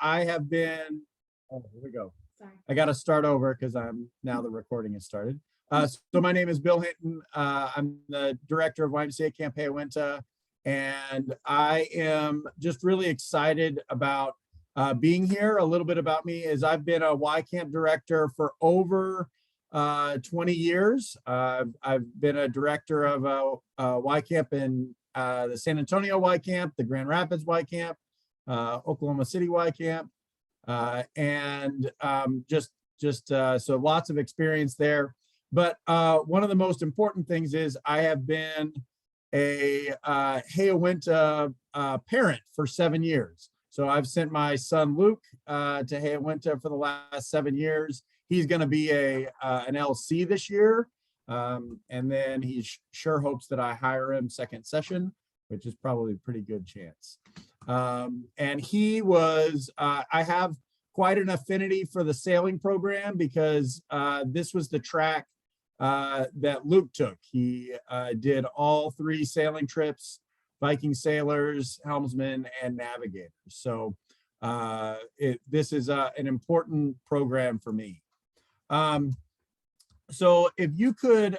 I have been, oh, here we go. Sorry. I got to start over because now the recording has started. So my name is Bill Hinton. I'm the director of YMCA Camp Hayo-Went-Ha, and I am just really excited about being here. A little bit about me is I've been a Y Camp director for over 20 years. I've been a director of Y Camp in the San Antonio Y Camp, the Grand Rapids Y Camp, Oklahoma City Y Camp, and so lots of experience there. But one of the most important things is I have been a Hayo-Went-Ha parent for 7 years. So I've sent my son Luke to Hayo-Went-Ha for the last 7 years. He's going to be an LC this year, and then he sure hopes that I hire him second session, which is probably a pretty good chance. And he was, I have quite an affinity for the sailing program because this was the track that Luke took. He did all 3 sailing trips, Viking Sailors, helmsmen, and navigators. So this is an important program for me. So if you could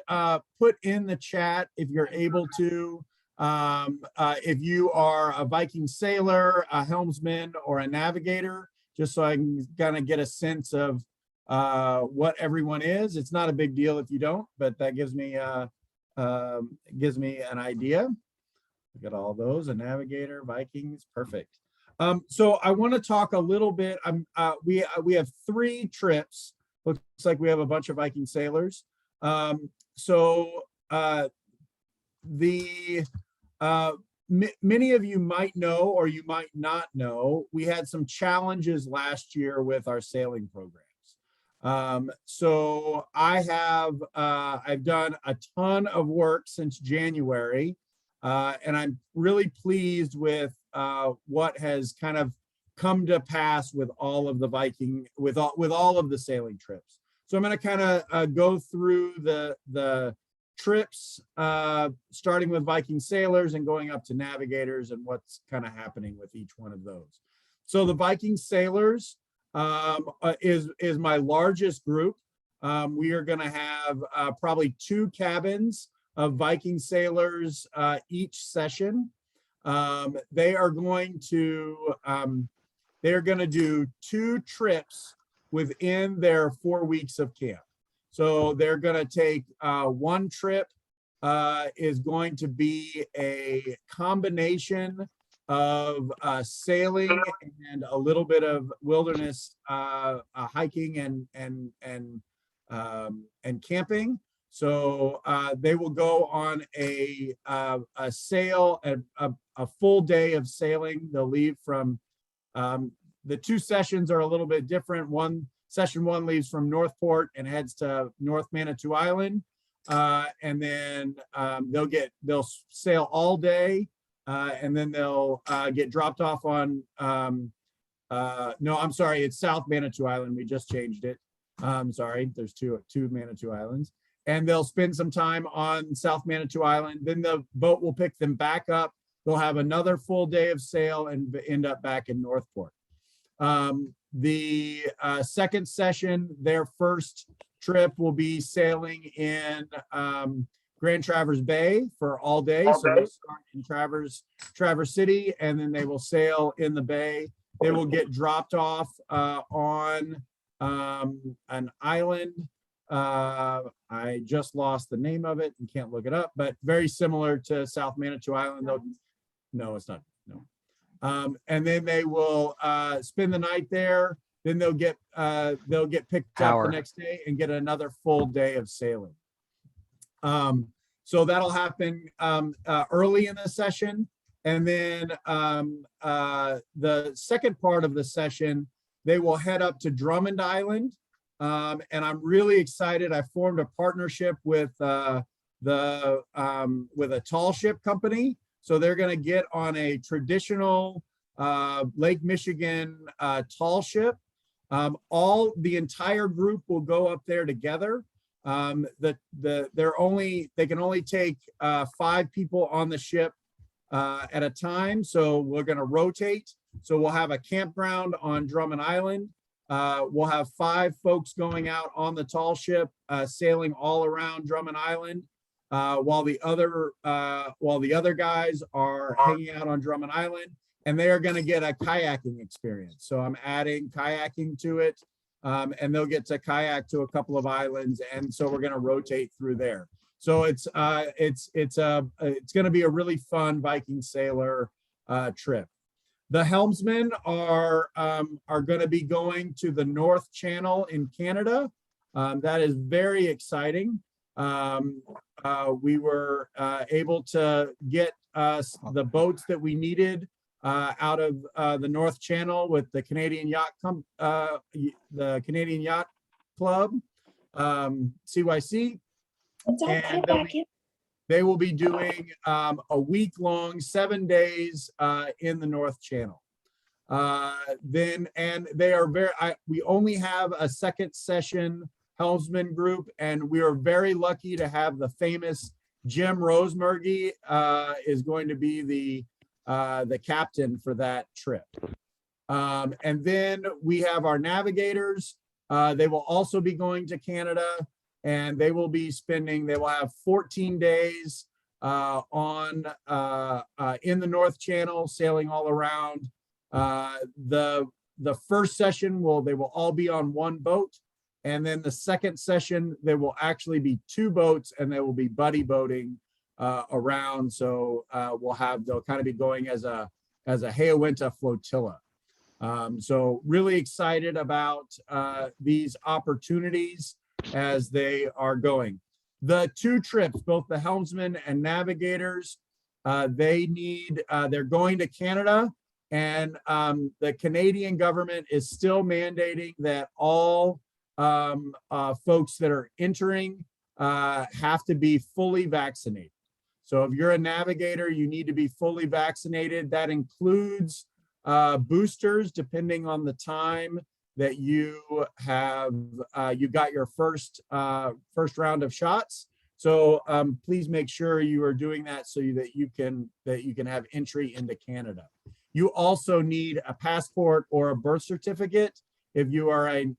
put in the chat, if you're able to, if you are a Viking sailor, a helmsman, or a navigator, just so I can kind of get a sense of what everyone is. It's not a big deal if you don't, but that gives me an idea. Look at all those, a navigator, Vikings, perfect. So I want to talk a little bit. We have 3 trips. Looks like we have a bunch of Viking sailors. Many of you might know, or you might not know, we had some challenges last year with our sailing programs. So I've done a ton of work since January, and I'm really pleased with what has kind of come to pass with all of the with all of the sailing trips. So I'm going to kind of go through the trips, starting with Viking sailors and going up to navigators and what's kind of happening with each one of those. So the Viking sailors is my largest group. We are going to have probably 2 cabins of Viking sailors each session. They're going to do 2 trips within their 4 weeks of camp. So they're going to take 1 trip is going to be a combination of sailing and a little bit of wilderness hiking and camping. So they will go on a sail, a full day of sailing. They'll leave from the 2 sessions are a little bit different. Session 1 leaves from Northport and heads to North Manitou Island, and then they'll sail all day, and then they'll get dropped off on. No, I'm sorry, it's South Manitou Island. We just changed it. I'm sorry. There's two Manitou Islands, and they'll spend some time on South Manitou Island. Then the boat will pick them back up. They'll have another full day of sail and end up back in Northport. The second session, their first trip will be sailing in Grand Traverse Bay for all day. So they'll start in Traverse City, and then they will sail in the bay. They will get dropped off on an island. I just lost the name of it and can't look it up, but very similar to South Manitou Island. No, it's not. No. And then they will spend the night there. Then they'll get picked up the next day and get another full day of sailing. So that'll happen early in the session, and then the second part of the session, they will head up to Drummond Island, and I'm really excited. I formed a partnership with a tall ship company. So they're going to get on a traditional Lake Michigan tall ship. The entire group will go up there together. They can only take 5 people on the ship at a time. So we're going to rotate. So we'll have a campground on Drummond Island. We'll have 5 folks going out on the tall ship, sailing all around Drummond Island, while the other guys are hanging out on Drummond Island, and they are going to get a kayaking experience. So I'm adding kayaking to it, and they'll get to kayak to a couple of islands, and so we're going to rotate through there. So it's going to be a really fun Viking Sailor trip. The helmsmen are going to be going to the North Channel in Canada. That is very exciting. We were able to get the boats that we needed out of the North Channel with the Canadian Yacht Club, CYC, and they will be doing a week-long, 7 days in the North Channel. And they are we only have a second session helmsman group, and we are very lucky to have the famous Jim Rosemergy is going to be the captain for that trip. And then we have our navigators. They will also be going to Canada, and they will have 14 days in the North Channel, sailing all around. The first session they will all be on one boat, and then the second session there will actually be 2 boats, and they will be buddy boating around. So they'll kind of be going as a Hayo-Went-Ha flotilla. So really excited about these opportunities as they are going. The 2 trips, both the helmsmen and navigators, they're going to Canada, and the Canadian government is still mandating that all folks that are entering have to be fully vaccinated. So if you're a navigator, you need to be fully vaccinated. That includes boosters, depending on the time that you got your first round of shots. So please make sure you are doing that so that you can have entry into Canada. You also need a passport or a birth certificate if you are a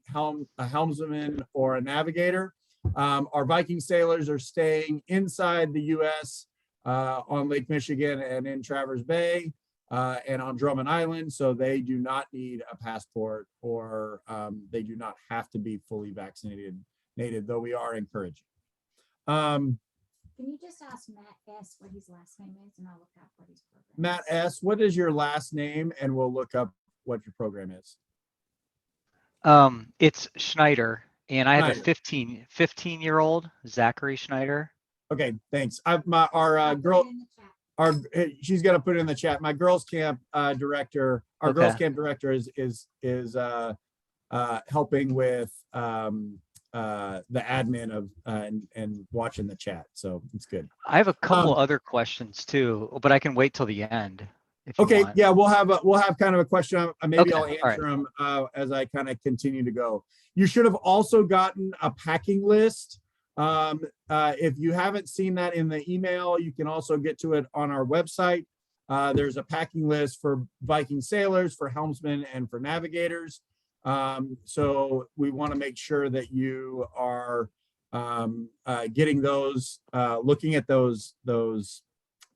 helmsman or a navigator. Our Viking sailors are staying inside the U.S. On Lake Michigan and in Traverse Bay. And on Drummond Island, so they do not need a passport, or they do not have to be fully vaccinated, though we are encouraging. Can you just ask Matt S. what his last name is, and I'll look up what his program is. Matt S., what is your last name, and we'll look up what your program is. It's Schneider, and I have a 15-year-old, Zachary Schneider. Okay, thanks. She's gonna put it in the chat. My girls camp director, girls camp director is helping with the admin of and watching the chat, so it's good. I have a couple other questions too, but I can wait till the end. Okay, yeah, we'll have kind of a question. Maybe I'll answer them as I kind of continue to go. You should have also gotten a packing list. If you haven't seen that in the email, you can also get to it on our website. There's a packing list for Viking sailors, for helmsmen, and for navigators. So we want to make sure that you are getting those, looking at those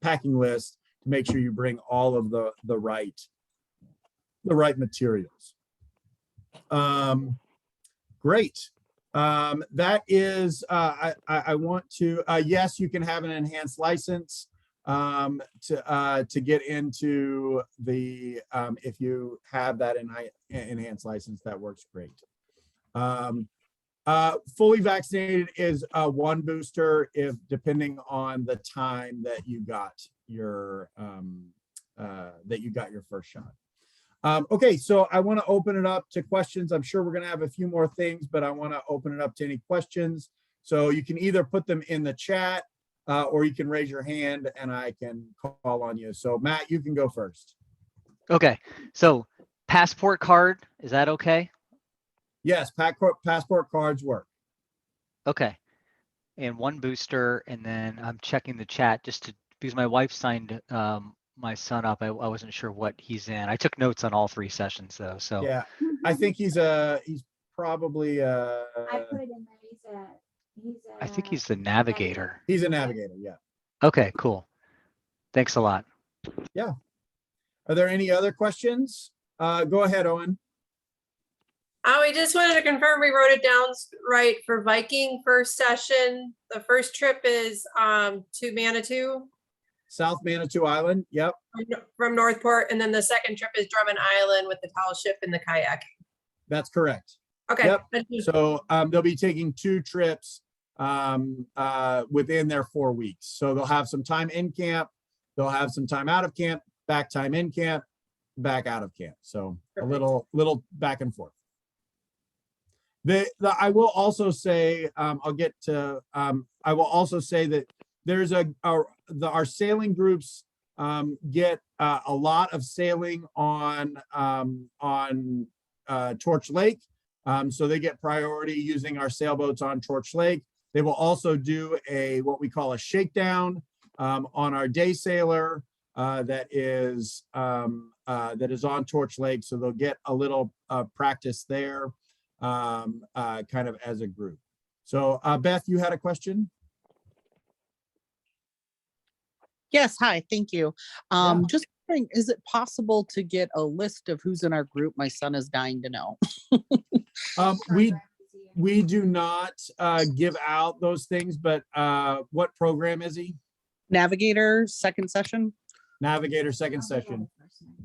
packing lists to make sure you bring all of the right materials. Great. That is, I want to, yes, you can have an enhanced license to get into the, if you have that enhanced license, that works great. Fully vaccinated is 1 booster if depending on the time that you got your first shot. Okay, so I want to open it up to questions. I'm sure we're going to have a few more things, but I want to open it up to any questions. So you can either put them in the chat or you can raise your hand and I can call on you. So Matt, you can go first. Okay, so passport card, is that okay? Yes, passport cards work. Okay, and 1 booster, and then I'm checking the chat just because my wife signed my son up. I wasn't sure what he's in. I took notes on all 3 sessions though. So Yeah, I think he's probably I put it in there. I think he's the navigator. he's a navigator. Yeah. Okay, cool. Thanks a lot. Are there any other questions? Go ahead, Owen. We just wanted to confirm we wrote it down right for Viking first session. The first trip is to Manitou South Manitou Island. Yep. from Northport, and then the second trip is Drummond Island with the towel ship and the kayak. That's correct. Okay. Yep. So they'll be taking 2 trips within their 4 weeks. So they'll have some time in camp, they'll have some time out of camp, back time in camp, back out of camp. So a little back and forth. I will also say, I will also say that there's our sailing groups get a lot of sailing on Torch Lake. So they get priority using our sailboats on Torch Lake. They will also do what we call a shakedown on our day sailor that is on Torch Lake. So they'll get a little practice there, kind of as a group. So Beth, you had a question? Yes, hi, thank you. Yeah. Just wondering, is it possible to get a list of who's in our group? My son is dying to know. We do not give out those things, but what program is he? Navigator, second session? Navigator, second session.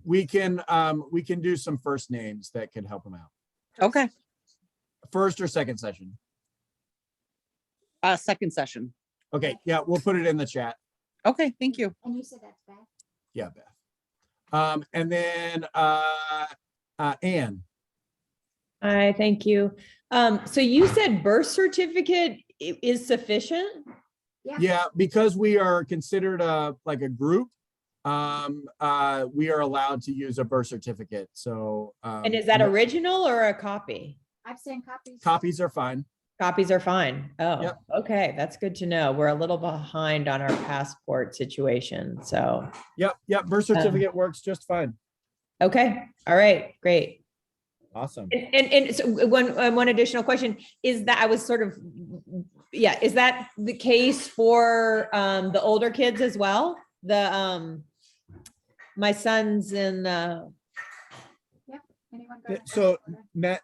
We can do some first names that can help him out. Okay, First or second session? second session. Okay, yeah, we'll put it in the chat. Okay, thank you. And you said that's Beth? Yeah, Beth. And then Anne. Hi, thank you. So you said birth certificate is sufficient? Yeah, because we are considered like a group, we are allowed to use a birth certificate. So And is that original or a copy? I've sent copies. copies are fine. Copies are fine. Oh, Yep. okay. That's good to know. We're a little behind on our passport situation. So, Yep, birth certificate works just fine. okay. All right, great. Awesome. And so one additional question is that I was sort of, is that the case for the older kids as well? My son's in Anyone go? So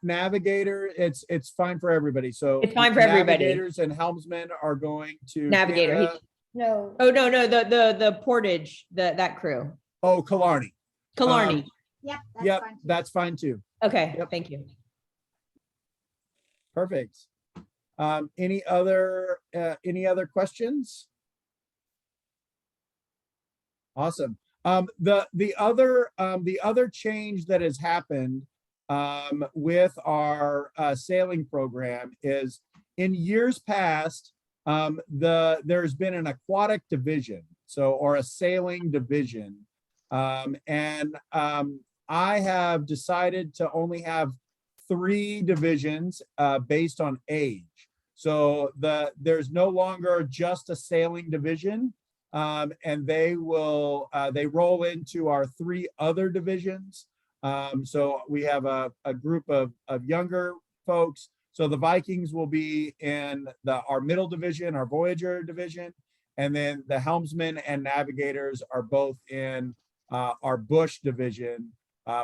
navigator, it's fine for everybody. So It's fine for everybody. Navigators and helmsmen are going to Navigator. Canada. No. Oh, no, the portage, that crew. Oh, Killarney. Killarney. Yep. Yep, fine too. that's fine too. Okay, Yep. thank you. Perfect. Any other questions? Awesome. The other change that has happened with our sailing program is in years past, there's been an aquatic division, or a sailing division. I have decided to only have 3 divisions based on age. So there's no longer just a sailing division, and they roll into our 3 other divisions. So we have a group of younger folks. So the Vikings will be in our middle division, our Voyager division, and then the helmsmen and navigators are both in our Bush division,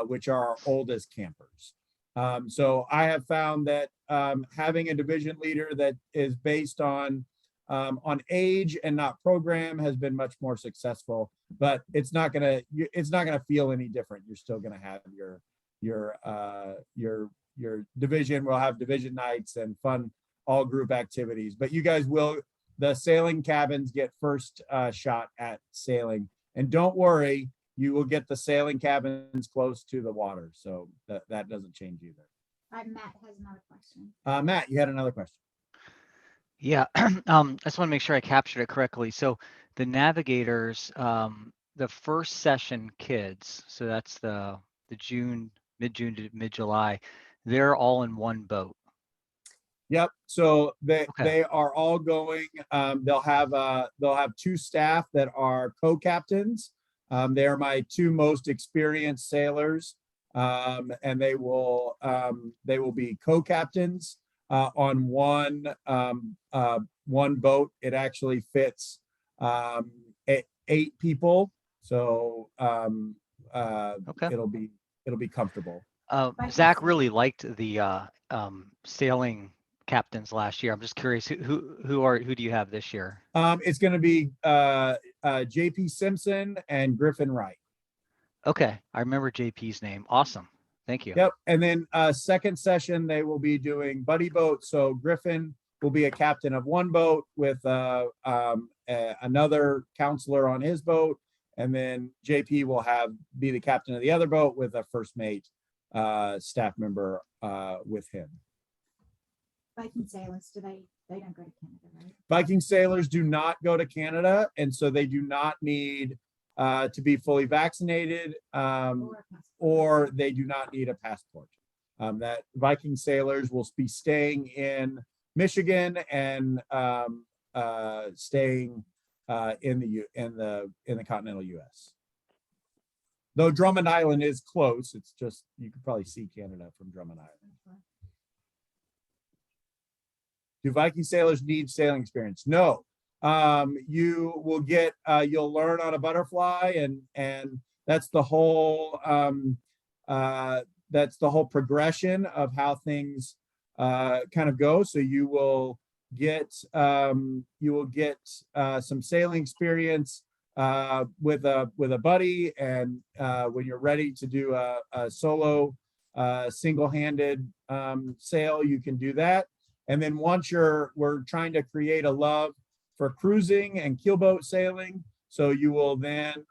which are our oldest campers. So I have found that having a division leader that is based on age and not program has been much more successful. But it's not gonna feel any different. You're still gonna have your division. We'll have division nights and fun all group activities. But you guys the sailing cabins get first shot at sailing, and don't worry, you will get the sailing cabins close to the water. So that doesn't change either. Matt has another question. Matt, you had another question. Yeah, I just want to make sure I captured it correctly. So the navigators, the first session kids, so that's the mid-June to mid-July, they're all in one boat. Yep. So they Okay. are all going. They'll have 2 staff that are co-captains. They are my two most experienced sailors, and they will be co-captains on one boat. It actually fits 8 people, so Okay. it'll be comfortable. Zach really liked the sailing captains last year. I'm just curious, who do you have this year? It's going to be JP Simpson and Griffin Wright. Okay, I remember JP's name. Awesome. Thank you. Yep. And then second session, they will be doing buddy boat. So Griffin will be a captain of one boat with another counselor on his boat. And then JP will be the captain of the other boat with a first mate staff member with him. Viking Sailors, they don't go to Canada, right? Viking Sailors do not go to Canada, and so they do not need to be fully vaccinated, Or a passport? or they do not need a passport. That Viking Sailors will be staying in Michigan and staying in the continental U.S. Though Drummond Island is close, it's just you could probably see Canada from Drummond Island. Do Viking sailors need sailing experience? No. You will get, you'll learn on a butterfly, and that's the whole progression of how things kind of go. So you will get some sailing experience with a buddy, and when you're ready to do a solo single-handed sail, you can do that. And then once we're trying to create a love for cruising and keelboat sailing. So you will then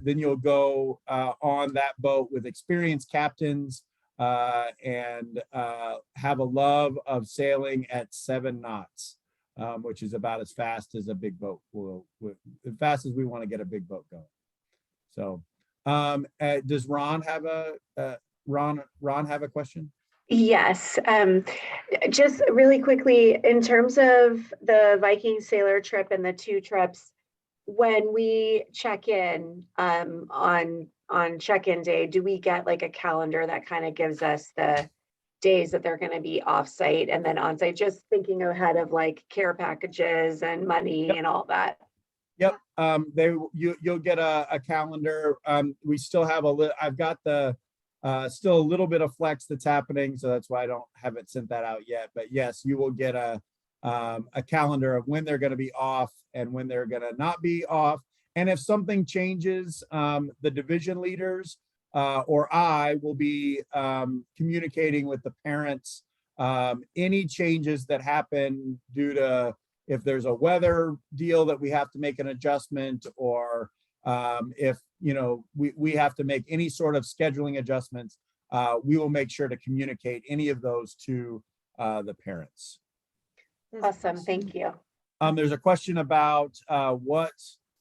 you'll go on that boat with experienced captains and have a love of sailing at 7 knots, which is about as fast as a big boat will, as fast as we want to get a big boat going. So does Ron have a question? Yes, just really quickly, in terms of the Viking Sailor trip and the 2 trips, when we check in on check-in day, do we get like a calendar that kind of gives us the days that they're going to be off-site and then on-site? Just thinking ahead of like care packages and money and all that. Yep. You'll get a calendar. We still have I've got still a little bit of flex that's happening, so that's why I haven't sent that out yet. But yes, you will get a calendar of when they're going to be off and when they're going to not be off. And if something changes, the division leaders or I will be communicating with the parents any changes that happen due to, if there's a weather deal that we have to make an adjustment, or if we have to make any sort of scheduling adjustments, we will make sure to communicate any of those to the parents. There's a Awesome, question. thank you. There's a question about what.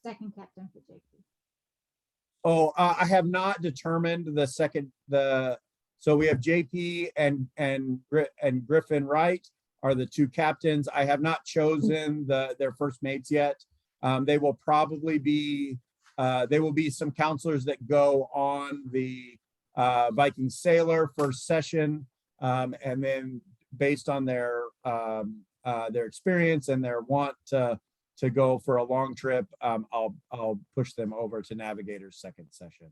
Second captain for JP. Oh, I have not determined the second. So we have JP and Griffin Wright are the 2 captains. I have not chosen their first mates yet. They will probably be. There will be some counselors that go on the Viking Sailor first session, and then based on their experience and their want to go for a long trip, I'll push them over to Navigator's second session.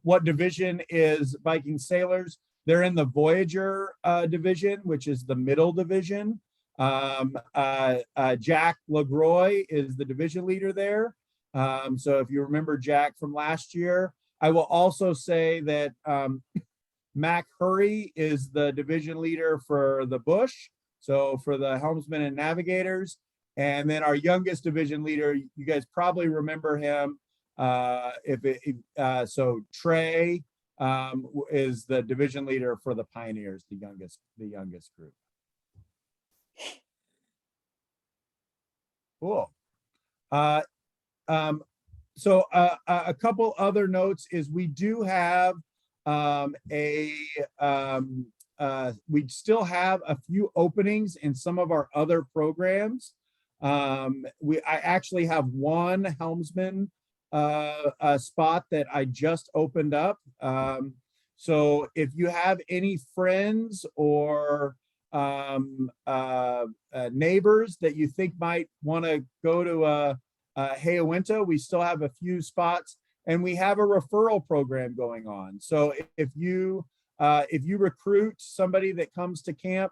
What division is Viking Sailors? They're in the Voyager division, which is the middle division. Jack LaGroy is the division leader there. So if you remember Jack from last year, I will also say that Mac Hurry is the division leader for the Bush. So for the helmsmen and navigators. And then our youngest division leader, you guys probably remember him. So Trey is the division leader for the Pioneers, the youngest group. Cool. So a couple other notes is we do have we still have a few openings in some of our other programs. I actually have one helmsman spot that I just opened up. So if you have any friends or neighbors that you think might want to go to Hayo-Went-Ha, we still have a few spots, and we have a referral program going on. So if you recruit somebody that comes to camp,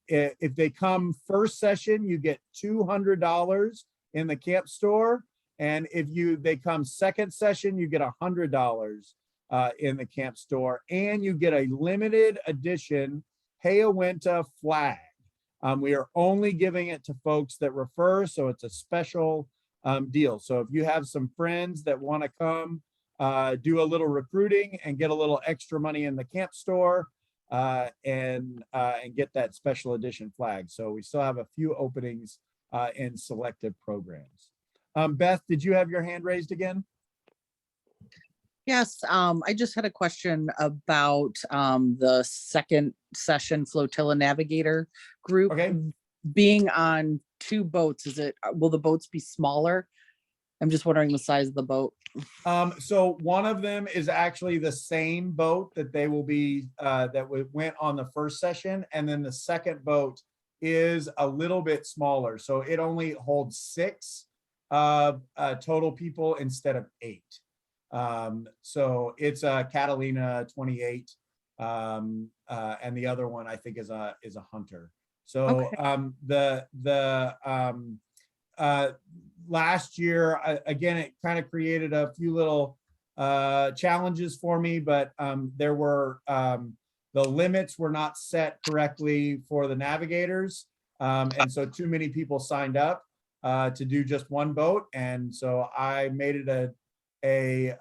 if they come first session, you get $200 in the camp store. And if they come second session, you get $100 in the camp store, and you get a limited edition Hayo-Went-Ha flag. We are only giving it to folks that refer, so it's a special deal. So if you have some friends that want to come do a little recruiting and get a little extra money in the camp store, and get that special edition flag. So we still have a few openings in selective programs. Beth, did you have your hand raised again? Yes, I just had a question about the second session flotilla navigator group. Okay. Being on two boats, will the boats be smaller? I'm just wondering the size of the boat. So one of them is actually the same boat that they will be went on the first session, and then the second boat is a little bit smaller. So it only holds 6 total people instead of 8. So it's a Catalina 28, and the other one I think is a Hunter. So Okay. last year, again, it kind of created a few little challenges for me, but there were the limits were not set correctly for the navigators, and so too many people signed up to do just one boat, and so I made it a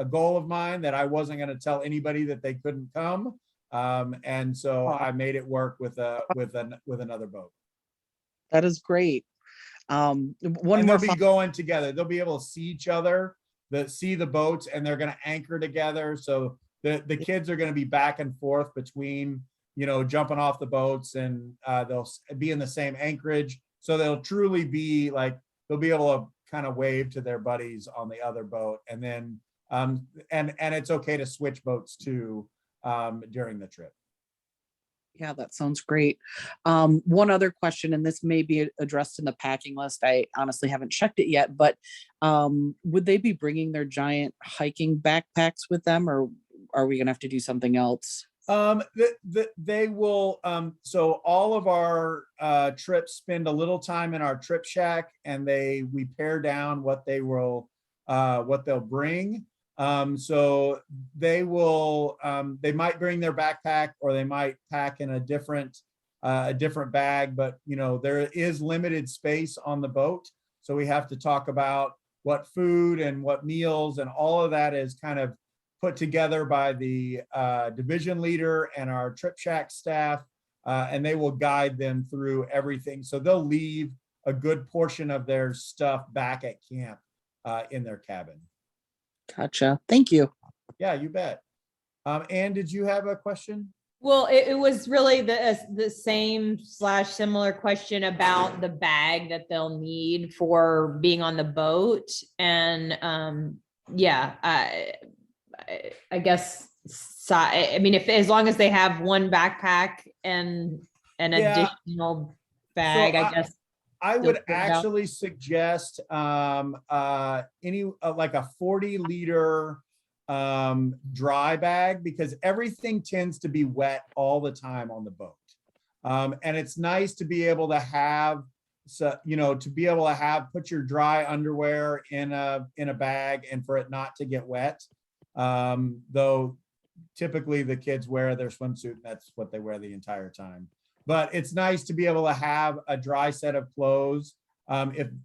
goal of mine that I wasn't going to tell anybody that they couldn't come, and so I made it work with another boat. That is great. One And more. they'll be going together. They'll be able to see each other, see the boats, and they're going to anchor together. So the kids are going to be back and forth between, jumping off the boats, and they'll be in the same anchorage. So they'll truly be like, they'll be able to kind of wave to their buddies on the other boat. And then, and it's okay to switch boats too during the trip. Yeah, that sounds great. One other question, and this may be addressed in the packing list. I honestly haven't checked it yet, but would they be bringing their giant hiking backpacks with them, or are we gonna have to do something else? They will. So all of our trips spend a little time in our trip shack, and we pare down what they'll bring. So they will, they might bring their backpack, or they might pack in a different bag, but there is limited space on the boat. So we have to talk about what food and what meals and all of that is kind of put together by the division leader and our trip shack staff, and they will guide them through everything. So they'll leave a good portion of their stuff back at camp in their cabin. Gotcha. Thank you. Yeah, you bet. Anne, did you have a question? Well, it was really the same / similar question about the bag that they'll need for being on the boat. And yeah, I guess, I mean, as long as they have one backpack and an additional bag, So I guess. I would figure it out. actually suggest like a 40-liter dry bag, because everything tends to be wet all the time on the boat. And it's nice to be able to have, put your dry underwear in a bag and for it not to get wet. Though typically the kids wear their swimsuit, and that's what they wear the entire time. But it's nice to be able to have a dry set of clothes,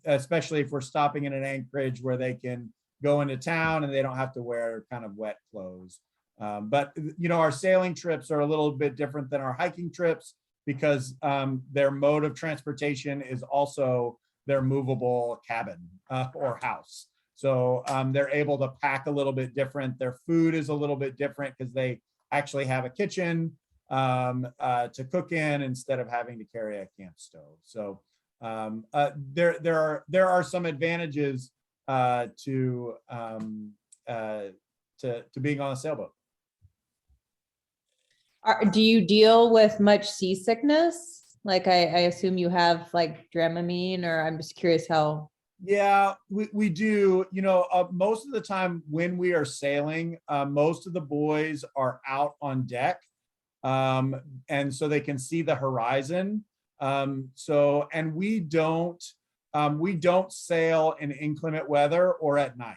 especially if we're stopping in an anchorage where they can go into town and they don't have to wear kind of wet clothes. But our sailing trips are a little bit different than our hiking trips, because their mode of transportation is also their movable cabin or house. So they're able to pack a little bit different. Their food is a little bit different because they actually have a kitchen to cook in instead of having to carry a camp stove. So there are some advantages to being on a sailboat. Do you deal with much seasickness? Like I assume you have like Dramamine, or I'm just curious how. Yeah, we do. You know, most of the time when we are sailing, most of the boys are out on deck, and so they can see the horizon. And we don't sail in inclement weather or at night.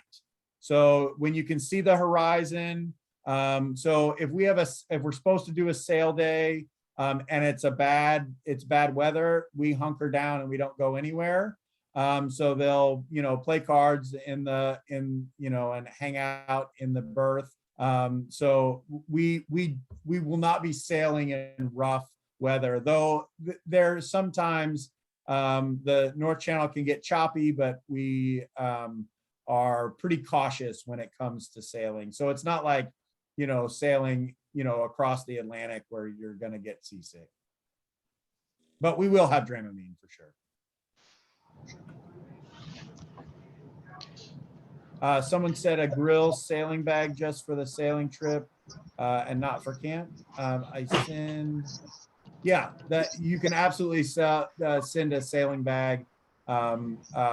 So when you can see the horizon, so if we're supposed to do a sail day, and it's bad weather, we hunker down and we don't go anywhere. So they'll, play cards and hang out in the berth. So we will not be sailing in rough weather, though there sometimes the North Channel can get choppy, but we are pretty cautious when it comes to sailing. So it's not like, sailing, across the Atlantic where you're going to get seasick. But we will have Dramamine for sure. Someone said a grill sailing bag just for the sailing trip and not for camp. That you can absolutely send a sailing bag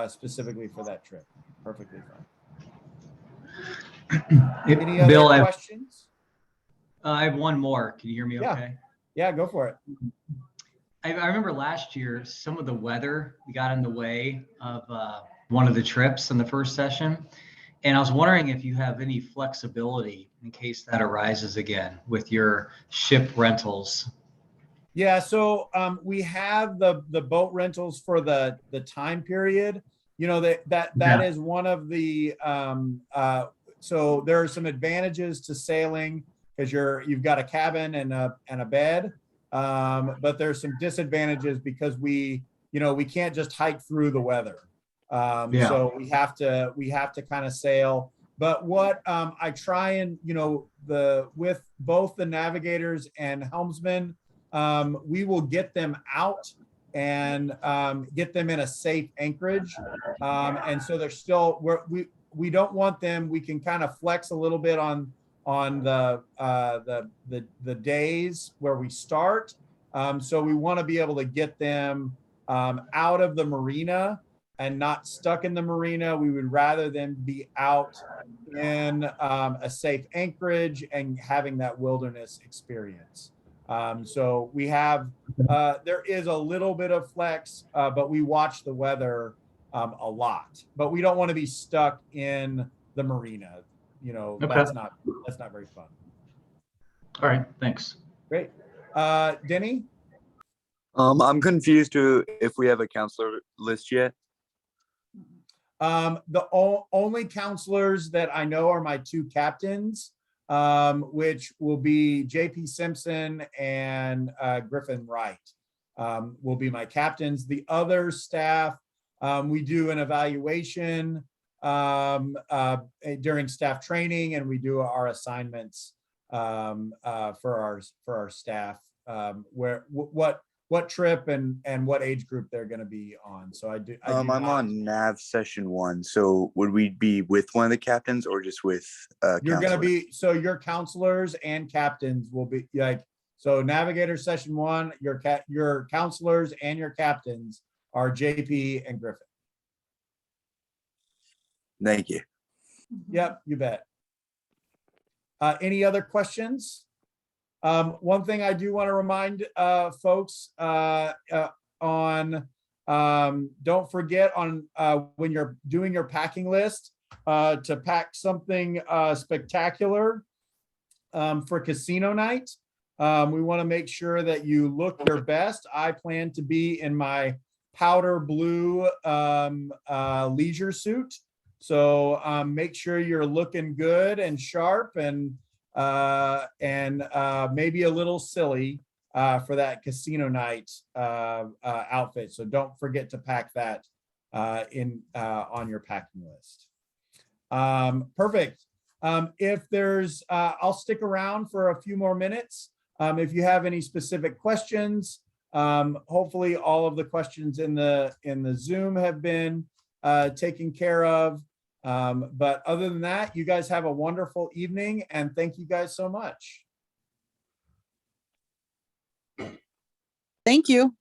specifically for that trip. Perfectly fine. Any other questions? I have one more. Can you hear me okay? Yeah, go for it. I remember last year, some of the weather got in the way of one of the trips in the first session. And I was wondering if you have any flexibility in case that arises again with your ship rentals. Yeah, so we have the boat rentals for the time period. That is one of the so there are some advantages to sailing because you've got a cabin and a bed, but there's some disadvantages because we can't just hike through the weather. So we have to kind of sail. But what I try and with both the navigators and helmsmen, we will get them out and get them in a safe anchorage. And so they're still we don't want them. We can kind of flex a little bit on the days where we start. So we want to be able to get them out of the marina and not stuck in the marina. We would rather them be out in a safe anchorage and having that wilderness experience. So we have, there is a little bit of flex, but we watch the weather a lot. But we don't want to be stuck in the marina. Okay. That's not very fun. All right, thanks. Great. Denny? I'm confused to if we have a counselor list yet. The only counselors that I know are my two captains, which will be JP Simpson and Griffin Wright, will be my captains. The other staff, we do an evaluation during staff training, and we do our assignments for our staff, what trip and what age group they're going to be on. So I'm on nav session 1. So would we be with one of the captains or just with you're going to be, so your counselors and captains will be so navigator session 1, your counselors and your captains are JP and Griffin. Thank you. Yep, you bet. Any other questions? One thing I do want to remind folks on, don't forget on when you're doing your packing list to pack something spectacular for casino night. We want to make sure that you look your best. I plan to be in my powder blue leisure suit. So make sure you're looking good and sharp and maybe a little silly for that casino night outfit. So don't forget to pack that on your packing list. Perfect. If there's, I'll stick around for a few more minutes. If you have any specific questions, Hopefully all of the questions in the Zoom have been taken care of. But other than that, you guys have a wonderful evening, and thank you guys so much. Thank you.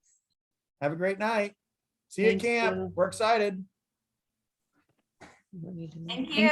Have a great night. See you at Thank camp. you. We're excited. Thank you.